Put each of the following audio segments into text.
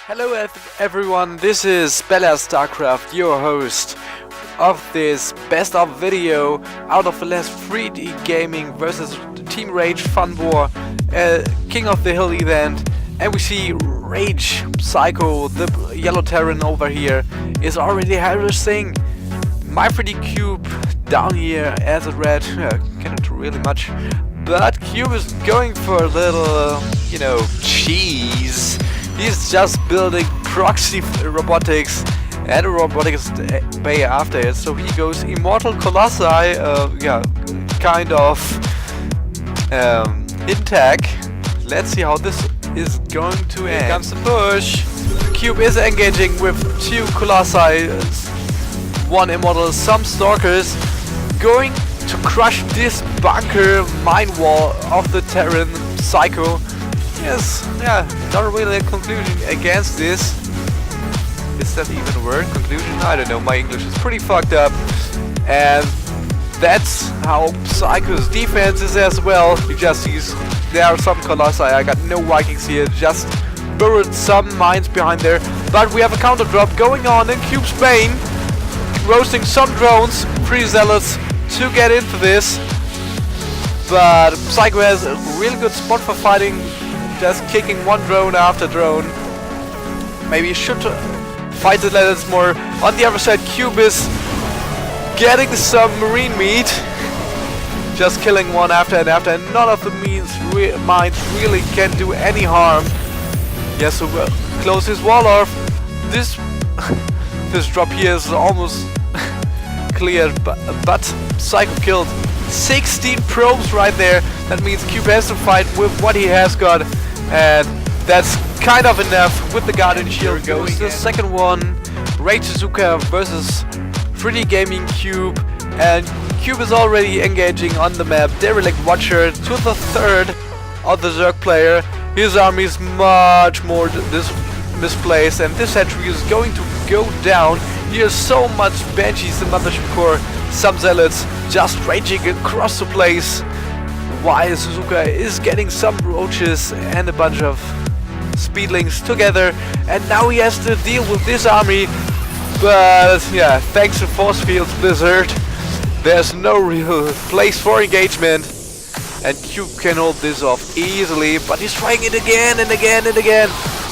Hello everyone, this is Bella Starcraft, your host of this best of video out of the last 3D-Gaming versus Team Rage Funwar King of the Hill event. And we see Rage Psycho, the yellow Terran over here, is already harvesting my 3D Cube down here as a red. Cannot do really much, but Cube is going for a little, cheese. He's just building proxy robotics and a robotics bay after it. So he goes Immortal Colossi, kind of intact. Let's see how this is going to end. Here comes the push. Cube is engaging with two Colossi, one Immortal, some Stalkers, going to crush this bunker mine wall of the Terran Psycho. Yes, not really a conclusion against this. Is that even a word? Conclusion? I don't know, my English is pretty fucked up. And that's how Psycho's defense is as well. You just see there are some Colossi, I got no Vikings here, just buried some mines behind there. But we have a counter drop going on in Cube's Bane, roasting some drones, 3 zealots to get into this. But Psycho has a really good spot for fighting, just kicking one drone after drone. Maybe you should fight the letters more. On the other side, Cube is getting some marine meat, just killing one after and after, and none of the mines really can do any harm. Yes, so we'll close his wall off. This drop here is almost cleared, but Psycho killed 16 probes right there. That means Cube has to fight with what he has got, and that's kind of enough with the Guardian Shield. Goes the second one, Rage Suzuka versus 3D-Gaming Cube, and Cube is already engaging on the map. Derelict Watcher to the third of the Zerg player. His army is much more misplaced, and this hatchery is going to go down. Here's so much Banshees and Mothership Core, some Zealots just raging across the place, while Suzuka is getting some roaches and a bunch of speedlings together, and now he has to deal with this army. But yeah, thanks to Force Fields Blizzard, there's no real place for engagement, and Cube can hold this off easily, but he's trying it again and again and again,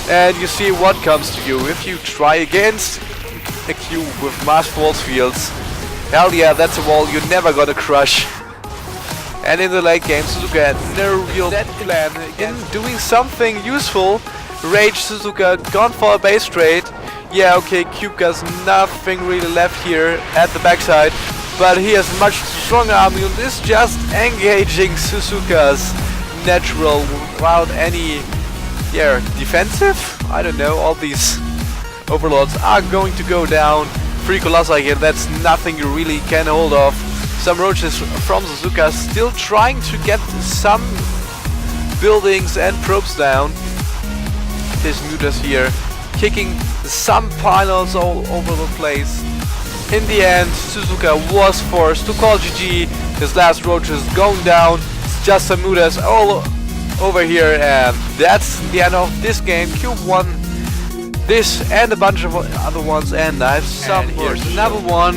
and you see what comes to you if you try against a Cube with mass Force Fields. Hell yeah, that's a wall you're never gonna crush. And in the late game, Suzuka had no real plan in doing something useful. Rage Suzuka gone for a base trade. Yeah, okay, Cube has nothing really left here at the backside, but he has much stronger army and is just engaging Suzuka's natural without any defensive? I don't know, all these overlords are going to go down. 3 Colossi here, that's nothing you really can hold off. Some roaches from Suzuka still trying to get some buildings and probes down. This Mutas here kicking some piles all over the place. In the end, Suzuka was forced to call GG. His last roach is going down. It's just some Mutas all over here, and that's the end of this game. Cube won this and a bunch of other ones, and I have some more. Here's another one.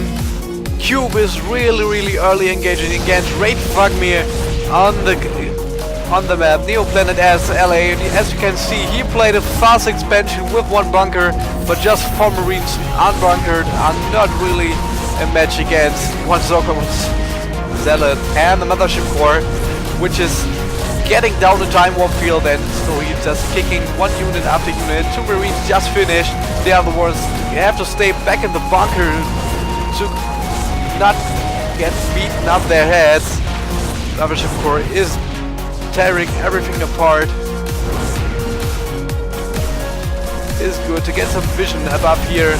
Cube is really early engaging against Rage Fugmir on the map, Neoplanet as LA. As you can see, he played a fast expansion with 1 bunker, but just 4 Marines unbunkered are not really a match against 1 Zealot and the Mothership Core, which is getting down the Time Warp field, and so he's just kicking 1 unit after unit. 2 Marines just finished. The other ones have to stay back in the bunker to not get beaten up their heads. Mothership Core is tearing everything apart. It's good to get some vision above here,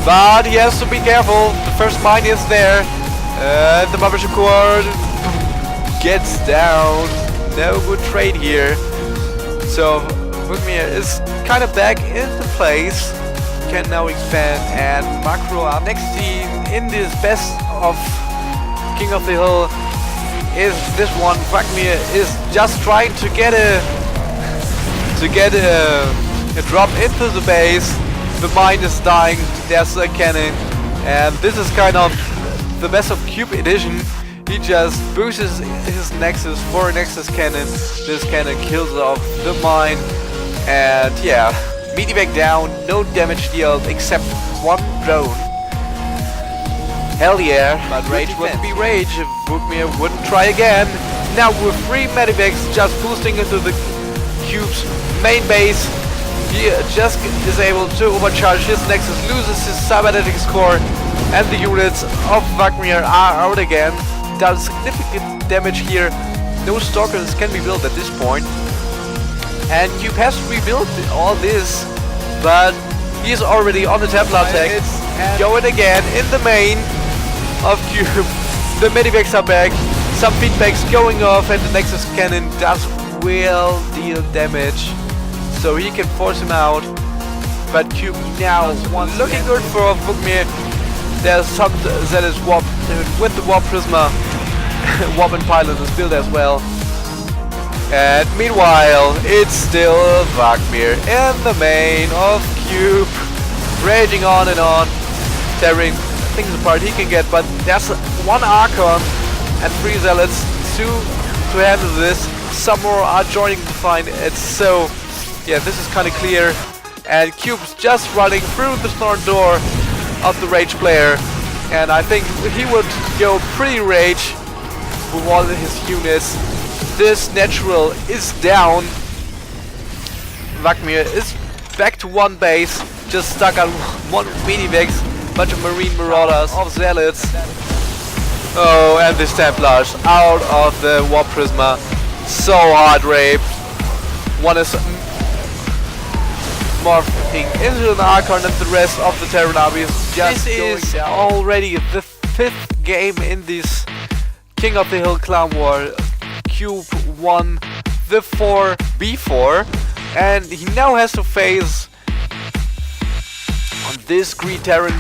but he has to be careful. The first mine is there, and the Mothership Core gets down. No good trade here. So Vugmir is kind of back into place. Can now expand and macro up. Next team in this best of King of the Hill is this one. Vugmir is just trying to get a You drop into the base, the mine is dying, there's a cannon, and this is kind of the best of Cube Edition. He just boosts his Nexus for a Nexus cannon. This cannon kills off the mine, and yeah, Medivac down, no damage dealt except one drone. Hell yeah, but Rage wouldn't be Rage if Bookmere wouldn't try again. Now with 3 Medivacs just boosting into the Cube's main base, he just is able to overcharge his Nexus, loses his cybernetics core, and the units of Wagner are out again. Does significant damage here. No Stalkers can be built at this point. And Cube has to rebuild all this, but he's already on the Templar tech. Going again in the main of Cube. The Medivacs are back. Some feedbacks going off, and the Nexus cannon will deal damage, so he can force him out. But Cube now looking good for Bookmere. There's some Zealous Warp with the Warp Prisma. Warp and Pilot is built as well. And meanwhile, it's still Wagner in the main of Cube, raging on and on, tearing things apart he can get. But there's 1 Archon and 3 Zealots to handle this. Some more are joining the fight. It's so, yeah, this is kind of clear. And Cube's just running through the storm door of the Rage player, and I think he would go pretty Rage with all of his units. This natural is down. Wagner is back to 1 base, just stuck on 1 Medivacs, bunch of Marine Marauders, of Zealots. Oh, and this Templars out of the Warp Prisma. So hard raped. One is morphing into an Archon, and the rest of the Terran army is just This is already the 5th game in this King of the Hill Clan War. Cube won the 4v4, and he now has to face on this green Terran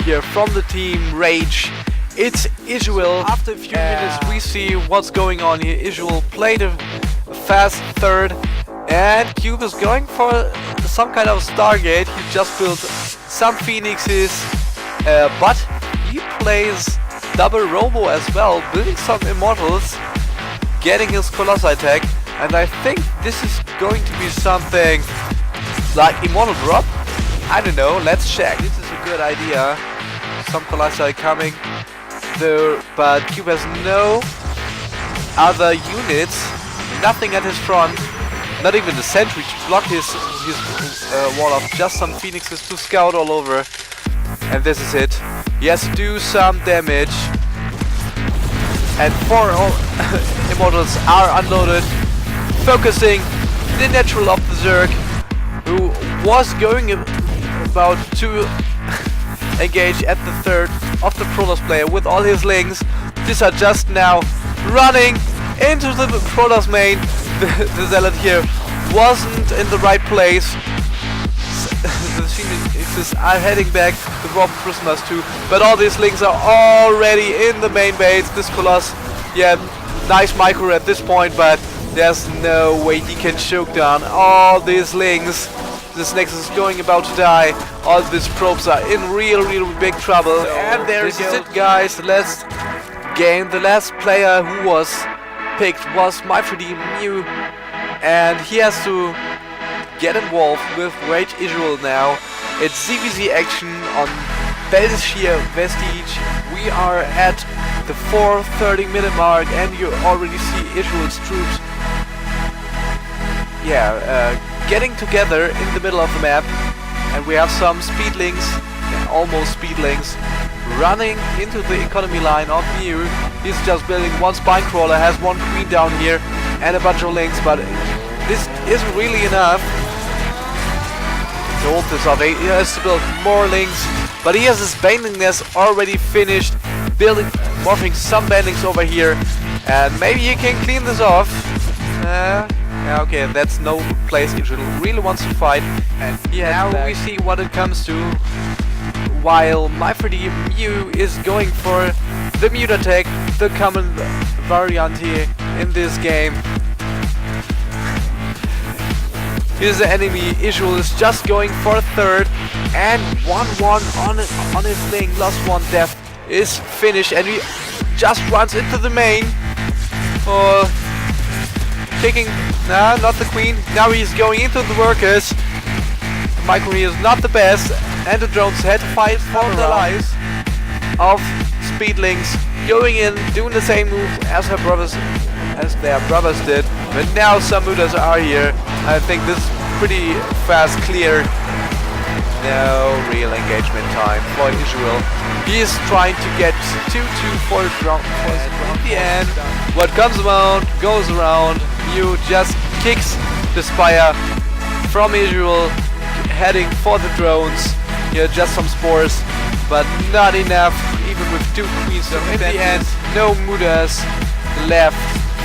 here from the team Rage. It's Isuel. After a few minutes we see what's going on here. Isuel played a fast third, and Cube is going for some kind of Stargate. He just built some Phoenixes, but he plays double Robo as well, building some Immortals, getting his Colossi tech, and I think this is going to be something like Immortal Drop. I don't know, let's check. This is a good idea. Some Colossi coming, though, but Cube has no other units, nothing at his front. Not even the sentry to block his wall off, just some Phoenixes to scout all over. And this is it. He has to do some damage. And 4 Immortals are unloaded, focusing the natural of the Zerg, who was going about to engage at the third of the Protoss player with all his links. These are just now running into the Protoss main. The Zealot here wasn't in the right place. The Phoenixes are heading back, the Warp Prismas too, but all these links are already in the main base. This Coloss, yeah, nice micro at this point, but there's no way he can choke down all these links. This Nexus is going about to die. All these probes are in real big trouble. So and there is it, guys. Last game, the last player who was picked was my 3D Mew, and he has to get involved with Rage Isuel now. It's ZVZ action on Belshir Vestige. We are at the 4:30-minute mark, and you already see Isuel's troops getting together in the middle of the map, and we have some speedlings, almost speedlings, running into the economy line of Mew. He's just building 1 spine crawler, has 1 queen down here, and a bunch of links, but this isn't really enough to hold this off. He has to build more links, but he has his banding nest already finished, morphing some bandings over here, and maybe he can clean this off. Okay, that's no place he really wants to fight, and now we see what it comes to. While my 3D Mew is going for the Mute attack, the common variant here in this game. Here's the enemy. Israel is just going for a third, and 1-1 on his thing. Lost one death is finished, and he just runs into the main. Taking, nah, not the queen. Now he's going into the workers. The micro is not the best, and the drones had to fight for their lives of speedlings, going in, doing the same move as their brothers did. But now some mutas are here. I think this is pretty fast clear. No real engagement time for Israel. He is trying to get 2-2 for the drone. In the end, what comes around goes around. You just kicks the spire from Israel, heading for the drones. Here just some spores, but not enough, even with 2 queens. So in the end, no mutas left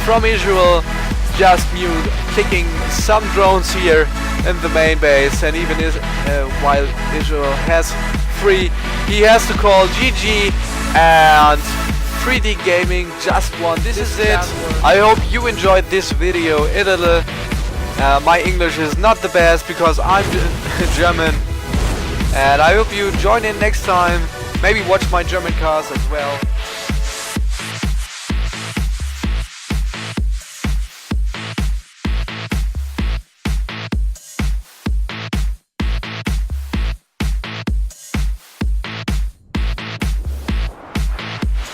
from Israel. Just mute, kicking some drones here in the main base, and even while Israel has 3, he has to call GG, and 3D-Gaming just won. This is it. I hope you enjoyed this video. My English is not the best because I'm German, and I hope you join in next time. Maybe watch my German cast as well.